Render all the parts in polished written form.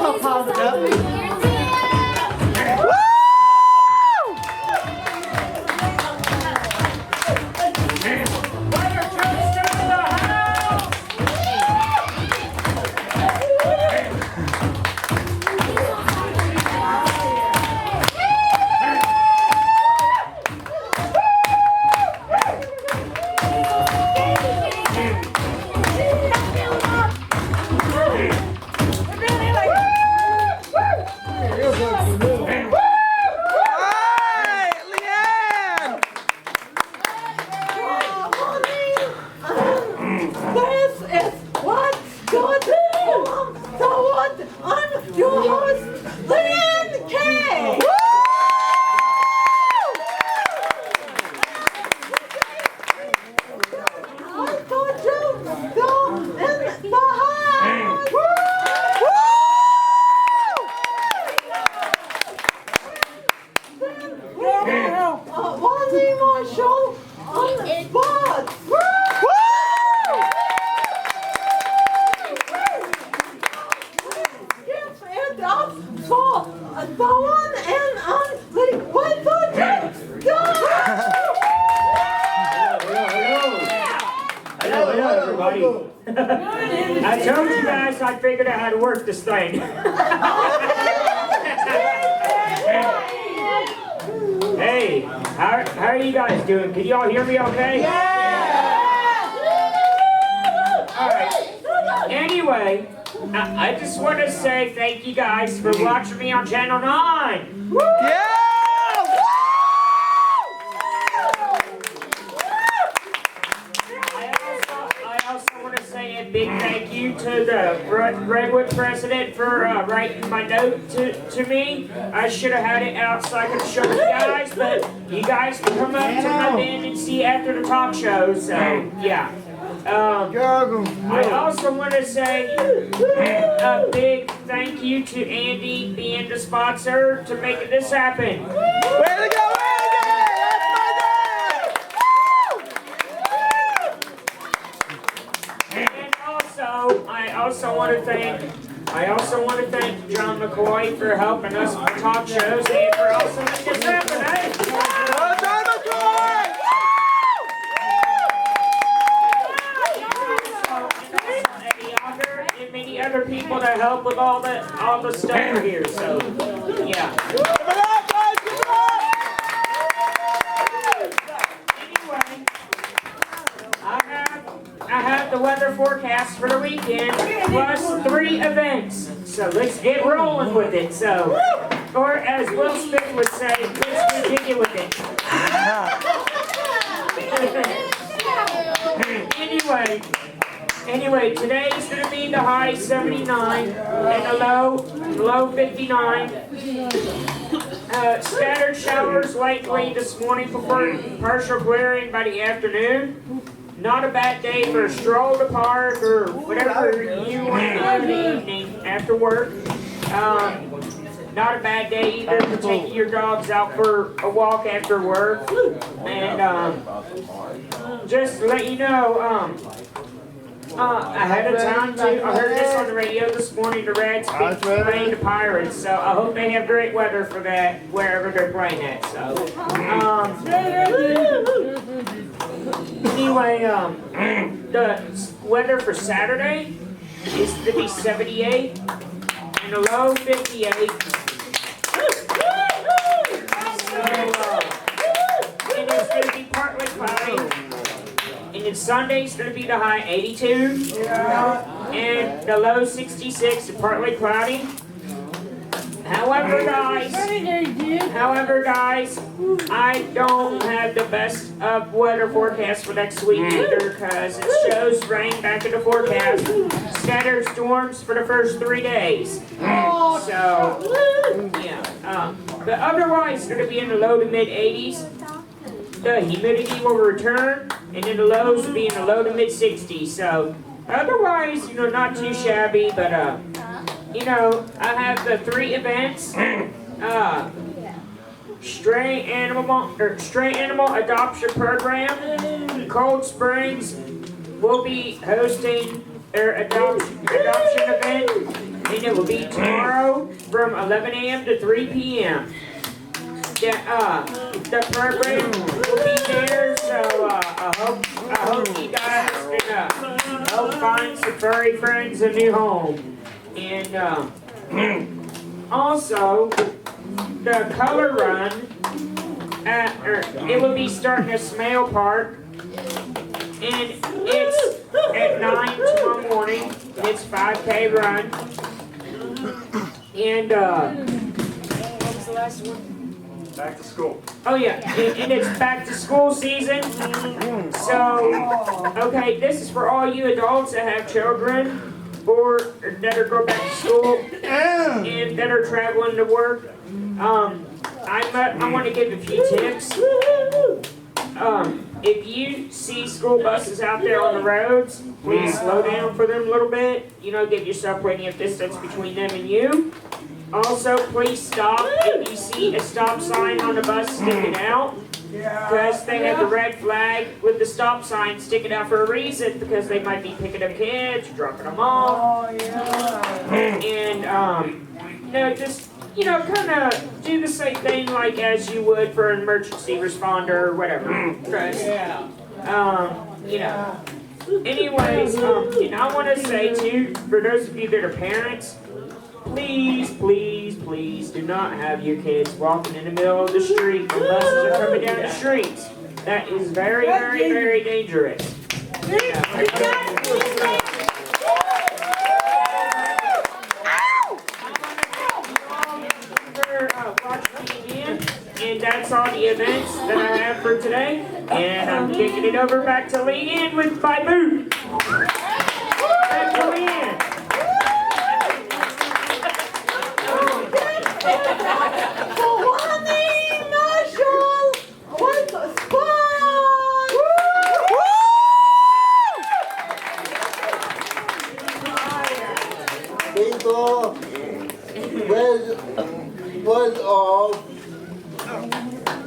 so positive. I told you guys I figured out how to work this thing. Hey, how are you guys doing? Can y'all hear me okay? Yeah! Alright. Anyway, I just want to say thank you guys for watching me on Channel 9. Yeah! Big thank you to the Redwood president for writing my note to me. I should have had it out so I could show you guys, but you guys can come up to my den and see after the talk show, so yeah. I also want to say a big thank you to Andy being the sponsor to making this happen. Way to go! I also want to thank John McCoy for helping us with talk shows and for also making this happen, eh? John McCoy! And many other people that help with all the stuff here. So yeah. I have the weather forecast for the weekend, plus 3 events. So let's get rolling with it. So, or as Will Smith would say, let's continue with it. Anyway, today's going to be the high 79 and the low 59. Scattered showers likely this morning before partial clearing by the afternoon. Not a bad day for a stroll to park or whatever you want to do in the evening after work. Not a bad day either for taking your dogs out for a walk after work. And just to let you know, ahead of time too, I heard this on the radio this morning, the Reds playing the Pirates, so I hope they have great weather for that wherever they're playing at. So, anyway, the weather for Saturday is to be 78 and a low 58. So, and it's going to be partly cloudy. And then Sunday's going to be the high 82 and the low 66 and partly cloudy. However, guys, I don't have the best of weather forecast for next week either because it shows rain back in the forecast. Scattered storms for the first 3 days. So, yeah. But otherwise, it's going to be in the low to mid 80s. The humidity will return, and then the lows will be in the low to mid 60s. So, otherwise, not too shabby, but I have the 3 events. Stray animal adoption program. Cold Springs will be hosting their adoption event and it will be tomorrow from 11 a.m. to 3 p.m. The program will be there, so I hope you guys can help find some furry friends a new home. And also, the color run, it will be starting at Smale Park, and it's at 9 tomorrow morning. It's 5K run, and what was the last one? Back to school. Oh yeah, and it's back to school season. So, okay, this is for all you adults that have children or that are going back to school and that are traveling to work. I want to give a few tips. If you see school buses out there on the roads, please slow down for them a little bit. You know, give yourself plenty of distance between them and you. Also, please stop if you see a stop sign on the bus sticking out, because they have the red flag with the stop sign sticking out for a reason, because they might be picking up kids, dropping them off, and just kind of do the same thing like as you would for an emergency responder or whatever. Anyways, and I want to say too, for those of you that are parents, please, please, please do not have your kids walking in the middle of the street when buses are coming down the streets. That is very, very, very dangerous. And that's all the events that I have for today. And I'm kicking it over back to Leanne with my boot. Back to Leanne. People, what's off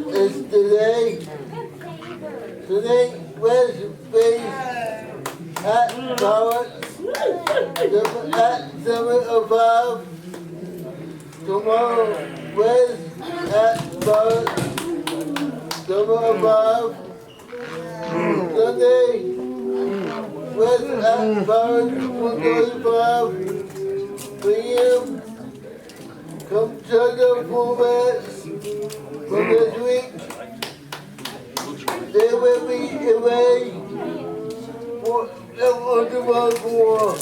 is today was based at Norwich, at 7 above. Tomorrow was at Norwich, 7 above. Sunday was at Norwich, 1:45 p.m. Come to the formats for this week. They will be away for the month for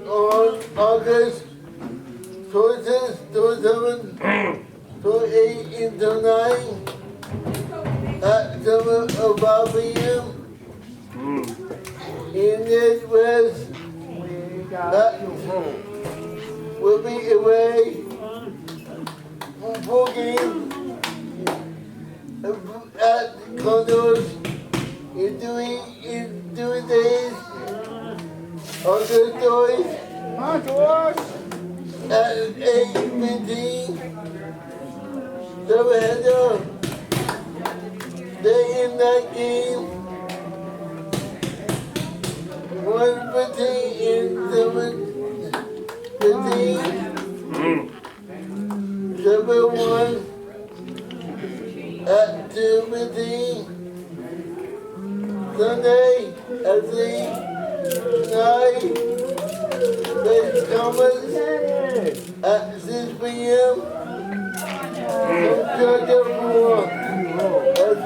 on August 26, 27, 28, and 29 at 7:05 p.m. In this West, will be away for game at condos in 2 days. Other stories at 8:15. Double-header, day and night game. 1:15 and 7:15. 7:1 at 2:15. Sunday at 3:09. Base Thomas at 6 p.m. Georgia at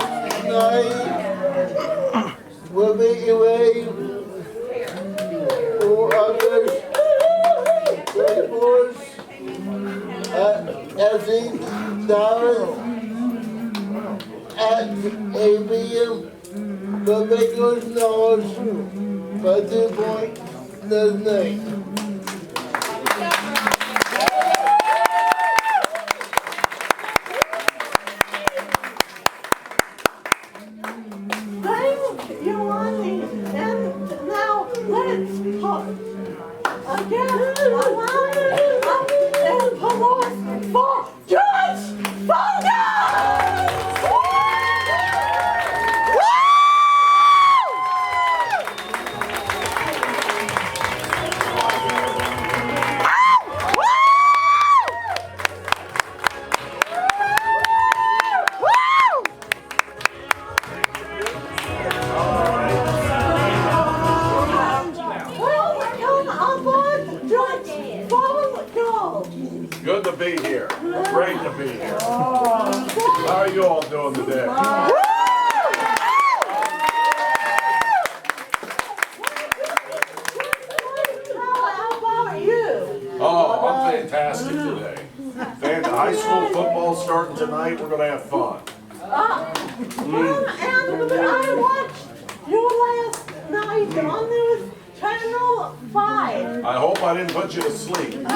6:09. Will be away for August 24th at $8 at 8 p.m. The Bengals lost by 2 points last night. Thank you, Lonnie. And now let's talk again. And applause for George Vogel! be here. How are you all doing today? How about you? Oh, I'm fantastic today. High school football starting tonight. We're gonna have fun. And I watched you last night on News Channel 5. I hope I didn't put you to sleep.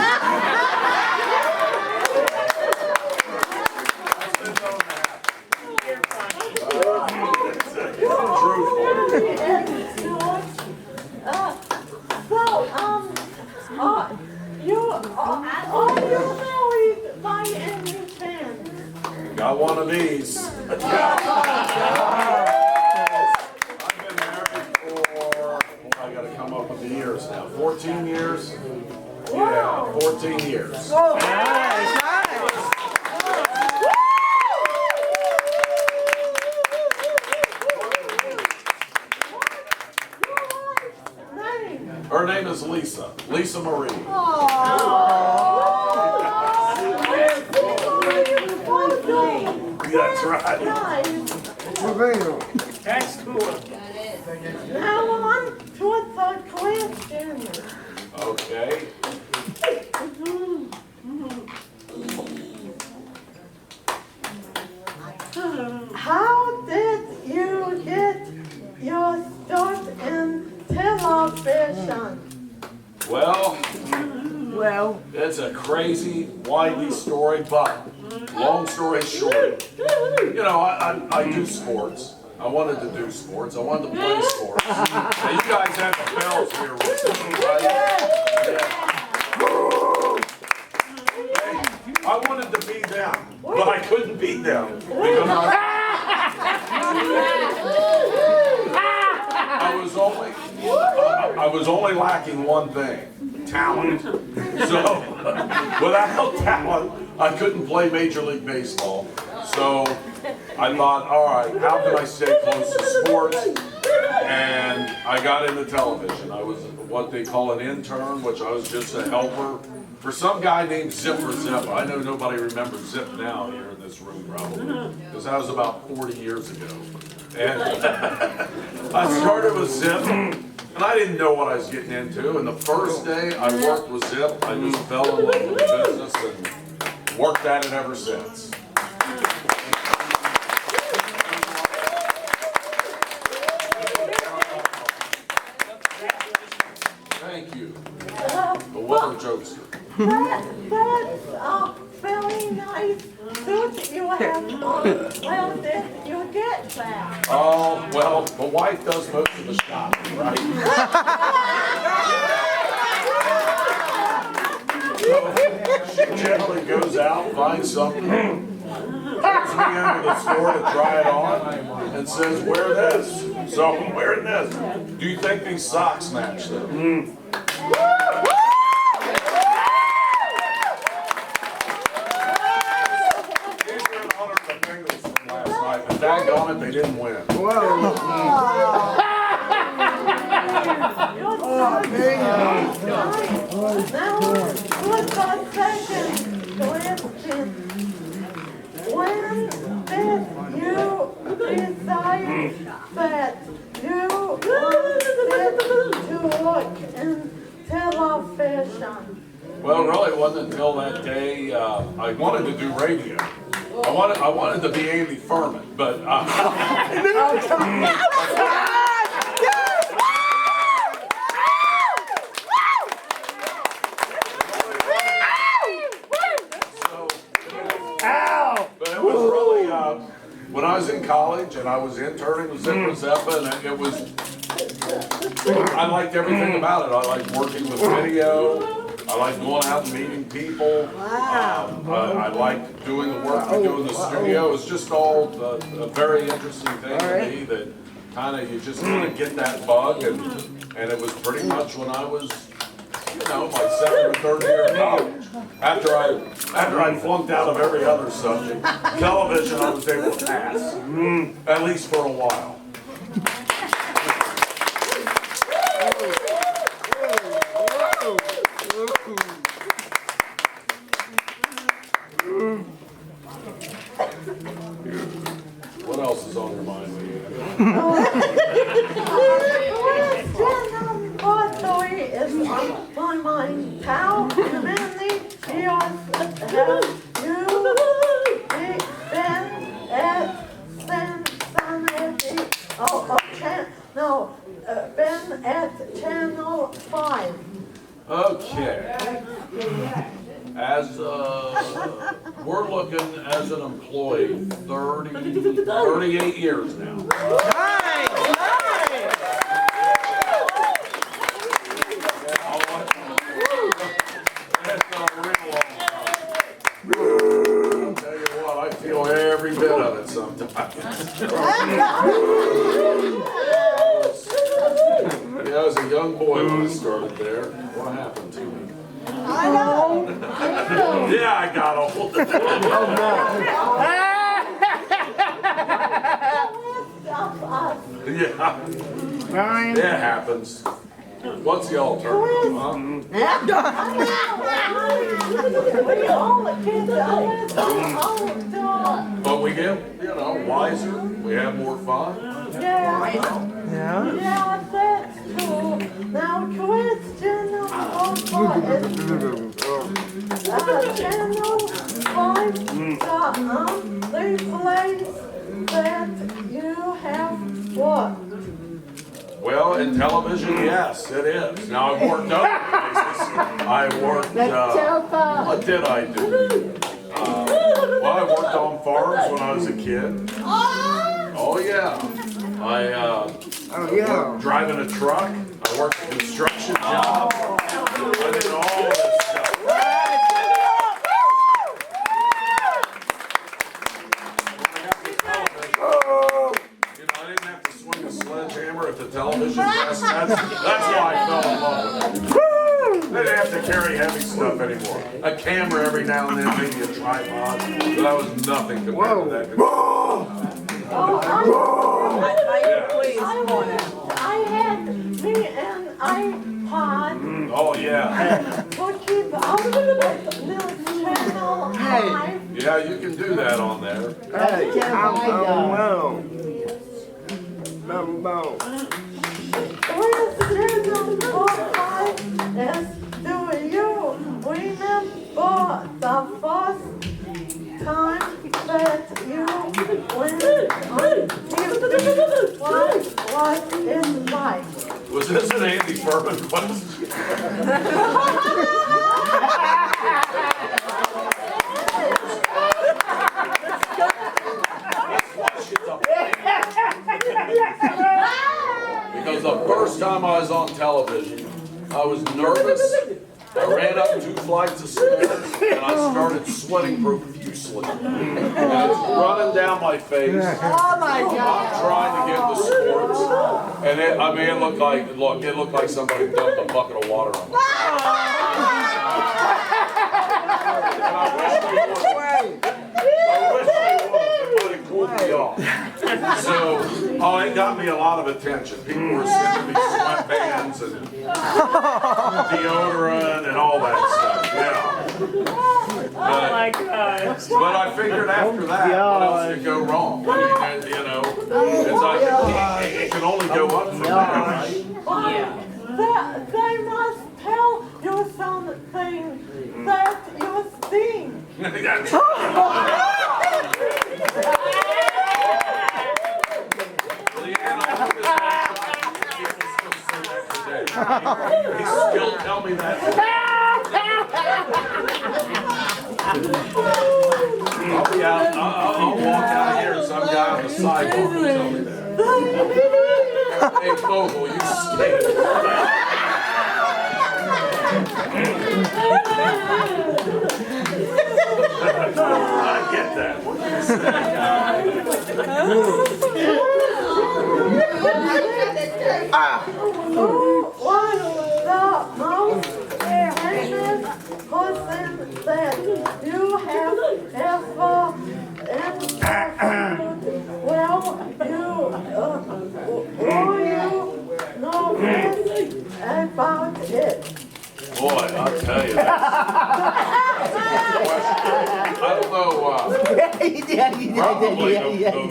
Are you married by any chance? Got one of these. I've been married for, I gotta come up with the years now, 14 years? Yeah, 14 years. Her name is Lisa. Lisa Marie. That's right. That's cool. Now on to the question. Okay. How did you get your start in television? Well, it's a crazy, windy story, but long story short, you know, I do sports. I wanted to do sports. I wanted to play sports. Now, you guys had the bells here recently, right? Yeah. I wanted to be them, but I couldn't beat them because I was only lacking one thing: talent. So without talent, I couldn't play Major League Baseball. So I thought, all right, how can I stay close to sports? And I got into television. I was what they call an intern, which I was just a helper for some guy named Zip or Zip. I know nobody remembers Zip now here in this room probably, because that was about 40 years ago. And I started with Zip, and I didn't know what I was getting into. And the first day I worked with Zip, I just fell in love with the business and worked at it ever since. Thank you. The weather jokester. That's very nice suit you have on. Where did you get that? Oh, well, the wife does most of the shopping, right? So, she generally goes out, finds something, takes me into the store to try it on, and says, wear this. So I'm wearing this. Do you think these socks match them? Daggone it, they didn't win. Now, what's the second question? When did you decide that you wanted to work in television? Well, really, it wasn't until that day I wanted to do radio. I wanted to be Andy Furman, but but it was really when I was in college and I was interning with Zipper Zeppa, and it was I liked everything about it. I liked working with video. I like going out and meeting people. I like doing the work we do in the studio. It's just all a very interesting thing to me that kind of you just kind of get that bug, and it was pretty much when I was, you know, my second or third year of college. After I flunked out of every other subject, television I was able to pass, at least for a while. how many years have you been at Cincinnati? Been at Channel 5. Okay. As we're looking as an employee, 38 years now. That's not real long time. I'll tell you what, I feel every bit of it sometimes. Yeah, I was a young boy when I started there. What happened to me? I know. Yeah, I got old. Yeah, it happens. What's the alternative, huh? But we get, wiser. We have more fun. Yeah, that's true. Now, question number 5 Channel 5, the place that you have worked. Well, in television, yes, it is. Now, I've worked other places. I worked, what did I do? Well, I worked on farms when I was a kid. Oh, yeah. I worked driving a truck. I worked a construction job. I did all this stuff. I didn't have to swing a sledgehammer at the television desk. That's why I fell in love with it. They didn't have to carry heavy stuff anymore. A camera every now and then, maybe a tripod. But that was nothing compared to that. I had me an iPod. Oh, yeah. To keep up with Channel 5. Yeah, you can do that on there. Do you remember the first time that you went on What was it like? Was this an Andy Furman question? Because the first time I was on television, I was nervous. I ran up 2 flights of stairs and I started sweating profusely. And it's running down my face. Oh my I'm trying to get the sports. And it looked like somebody dumped a bucket of water on me. And I wish they would. It would have cooled me off. So, it got me a lot of attention. People were sending me sweatbands and deodorant and all that stuff. Yeah. Oh my God. But I figured after that, what else could go wrong? I mean, it's like it can only go up from there, right? Yeah. They must tell you something that you think. That's He still tell me that today. I'll walk out here and some guy on the sidewalk will tell me that. Hey, Vogel, you stink. I get that. What did you say? Who was the most famous person that you have ever interviewed? Well, were you nervous about it? Boy, I'll tell you that. I don't know. Probably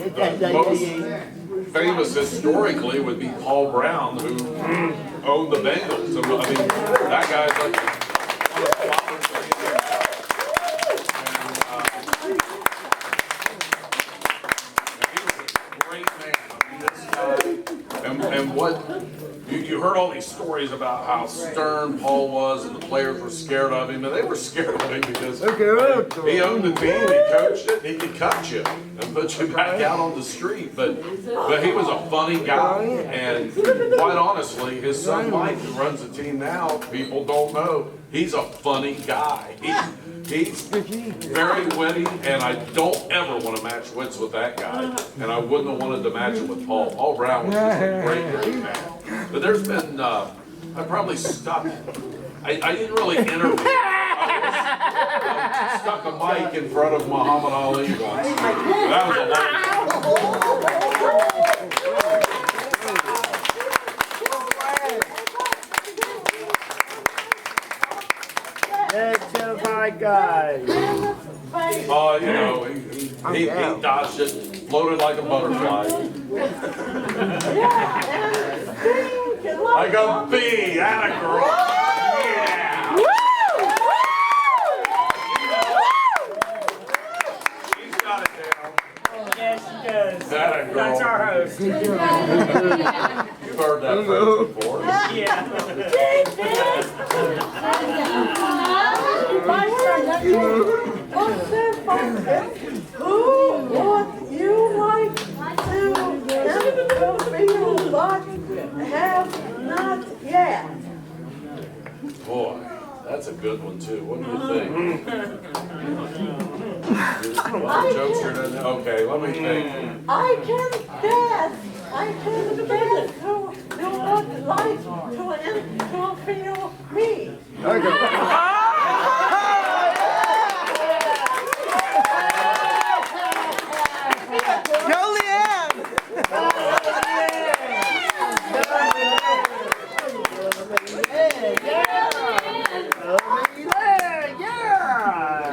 the most famous historically would be Paul Brown, who owned the Bengals. I mean, that guy's like Great man. I mean, this guy, and what you heard all these stories about how stern Paul was, and the players were scared of him, and they were scared of him because he owned the team, he coached it, he could cut you and put you back out on the street. But he was a funny guy, and quite honestly, his son Mike, who runs the team now, people don't know he's a funny guy. He's very witty, and I don't ever want to match wits with that guy. And I wouldn't have wanted to match it with Paul. Paul Brown was just a great man. But there's been, I probably stuck, I didn't really interview. I stuck a mic in front of Muhammad Ali once. That was a long time. Guy. You know, he dodged it, floated like a butterfly. Like a bee, atta girl. Yeah. She's got it down. Yes, she does. Atta girl. That's our host. You've heard that phrase before. Yeah. What's their function? Who would you like to feel but have not yet? Boy, that's a good one too. What do you think? Jokester doesn't. Okay, let me think. I can guess who you would like to feel me.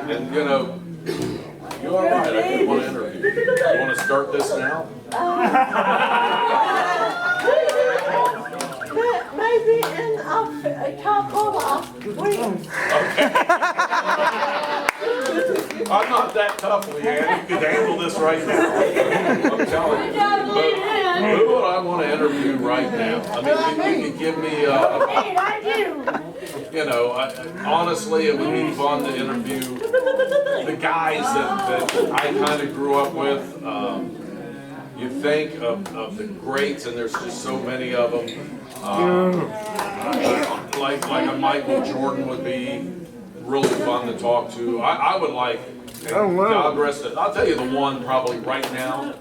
And you know, you're all right. I didn't want to interview you. You want to start this now? Maybe in a couple of weeks. I'm not that tough, Leanne. You could handle this right now. I'm telling you. But who would I want to interview right now? I mean, you could give me you know, honestly, it would be fun to interview the guys that I kind of grew up with. You think of the greats, and there's just so many of them. Like a Michael Jordan would be really fun to talk to. I would like, and God rest it, I'll tell you the one probably right now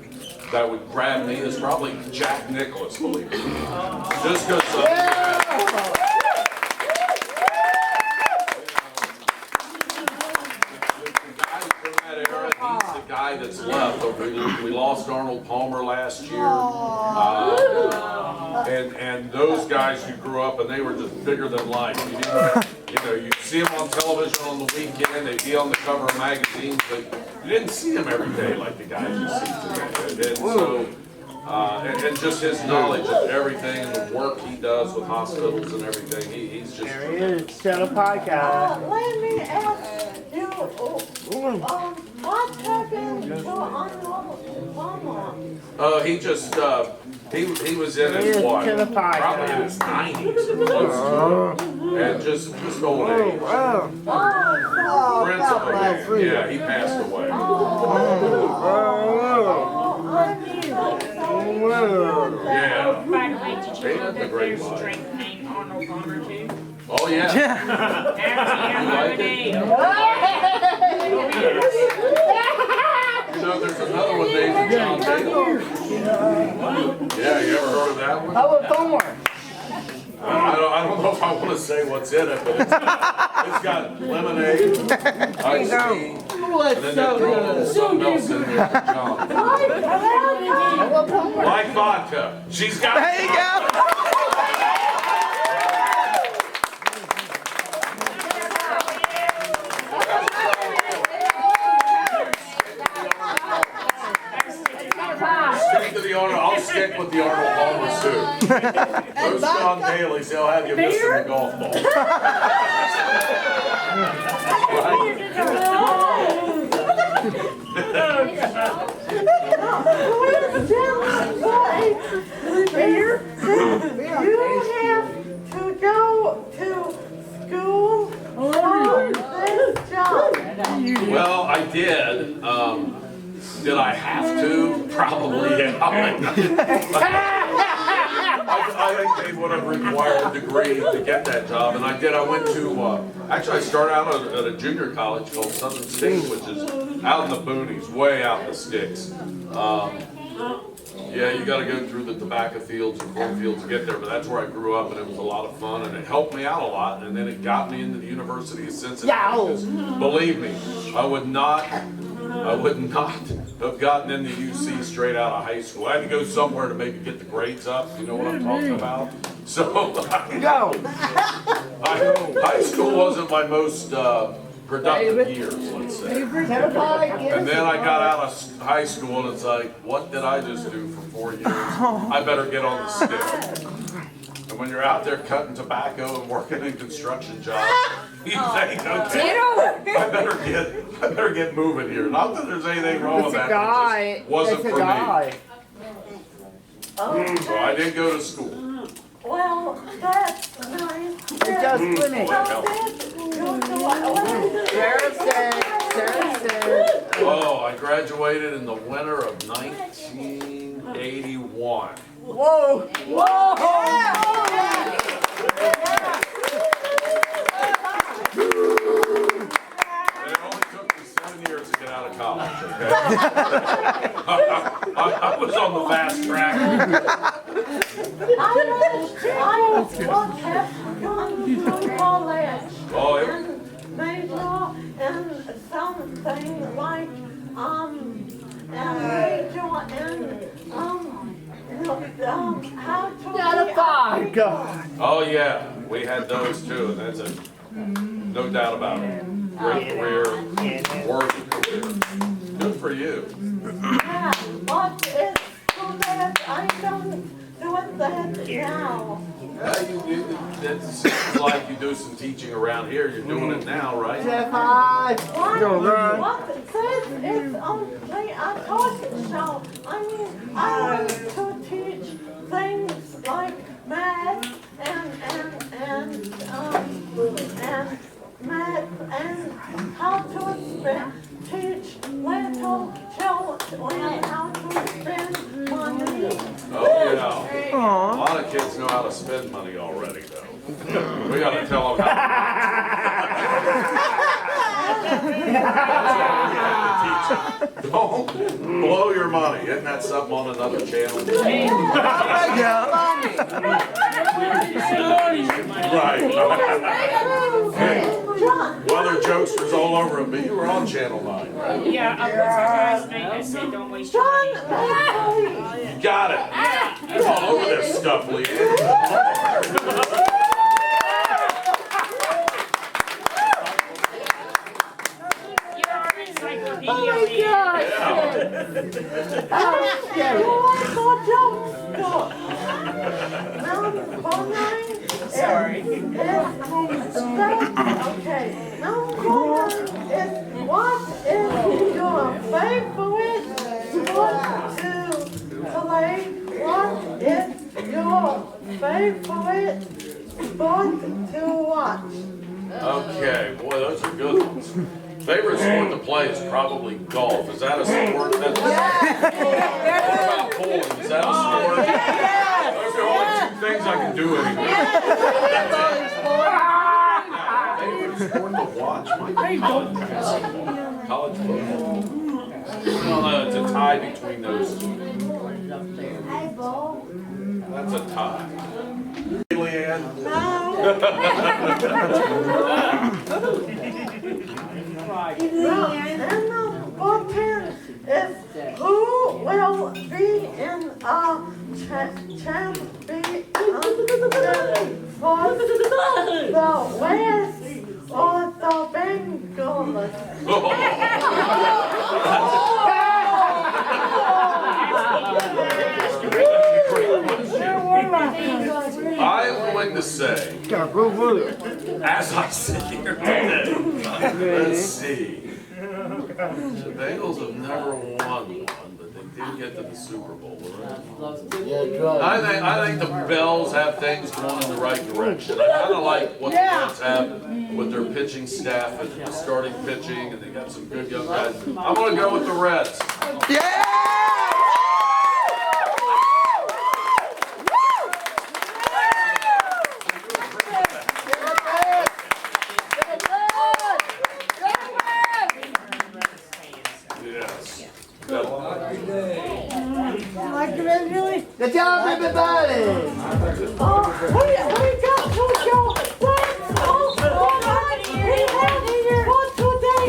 that would grab me is probably Jack Nicklaus, believe it or not. Just because he's the guy that's left. We lost Arnold Palmer last year. And those guys who grew up and they were just bigger than life. You'd see them on television on the weekend, they'd be on the cover of magazines, but you didn't see them every day like the guys you see today. And so, and just his knowledge of everything and the work he does with hospitals and everything, he's just There he is, tell a podcast. Let me ask you, what happened to Arnold Palmer? He just, he was in his what? Probably in his 90s. And just old age. Prince of yeah, he passed away. Yeah. By the way, did you They know had the that great there's a life. drink named Arnold Palmer too? Oh, yeah. You know, there's another one named John Taylor. Yeah, you ever heard of that one? How about Thorn? I don't know if I want to say what's in it, but it's got lemonade, iced tea, and then they're throwing a little something else in there for John. Like vodka. She's got There you go. Stick to the Arnold. I'll stick with the Arnold Palmer suit. Those John Daly's, they'll have you missing the golf ball. to go to school for this job. Well, I did. Did I have to? Probably, yeah. I think they would have required a degree to get that job, and I did. I went to, actually I started out at a junior college called Southern State, which is out in the boonies, way out in the sticks. Yeah, you gotta go through the tobacco fields and cornfields to get there, but that's where I grew up, and it was a lot of fun, and it helped me out a lot, and then it got me into the University of Cincinnati. Because, believe me, I would not have gotten into UC straight out of high school. I had to go somewhere to maybe get the grades up, you know what I'm talking about? So, high school wasn't my most productive years, let's say. And then I got out of high school and it's like, what did I just do for 4 years? I better get on the stick. And when you're out there cutting tobacco and working in construction jobs, you think, okay, I better get moving here. Not that there's anything wrong with that, it just wasn't for me. So I didn't go to school. Well, that's nice. Oh, I graduated in the winter of 1981. Whoa! Whoa! It only took me 7 years to get out of college, okay? I was on the fast track. I have gone to college. Oh, yeah. And major in something like how to God. Oh, yeah, we had those too, and that's no doubt about it. Great career, worthy career. Good for you. Yeah, but it's so bad I don't do that now. It seems like you do some teaching around here. You're doing it now, right? What this is only a talk show. I mean, I want to teach things like math and math and how to teach little children how to spend money. Oh, yeah. A lot of kids know how to spend money already, though. We gotta tell them how. Don't blow your money. Isn't that something on another channel? Right. Well, there are jokesters all over it, but you were on Channel 9, right? Yeah, I was last night that said don't waste your money. You got it. You're all over this stuff, Lee. Sorry. Okay, number one is what is your favorite sport to play? What is your favorite sport to watch? Okay, boy, those are good ones. Favorite sport to play is probably golf. Is that a sport? What about bowling? Is that a sport? Those are only two things I can do anymore. Favorite sport to watch? My college basketball. College football. Well, it's a tie between those two. That's a tie. Leanne? And number 10 is who will be in a championship for the West or the Bengals? I going to say, as I sit here today, let's see. The Bengals have never won one, but they did get to the Super Bowl. Yeah, try. I think the Bells have things going in the right direction. I kind of like what the Reds have with their pitching staff and starting pitching, and they got some good young guys. I'm going to go with the Reds. Yeah! Yes. Good job, everybody! We got to show thanks all right. We have here for today.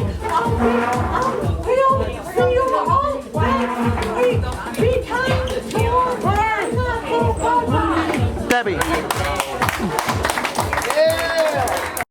We'll see you all back. We came to your Debbie.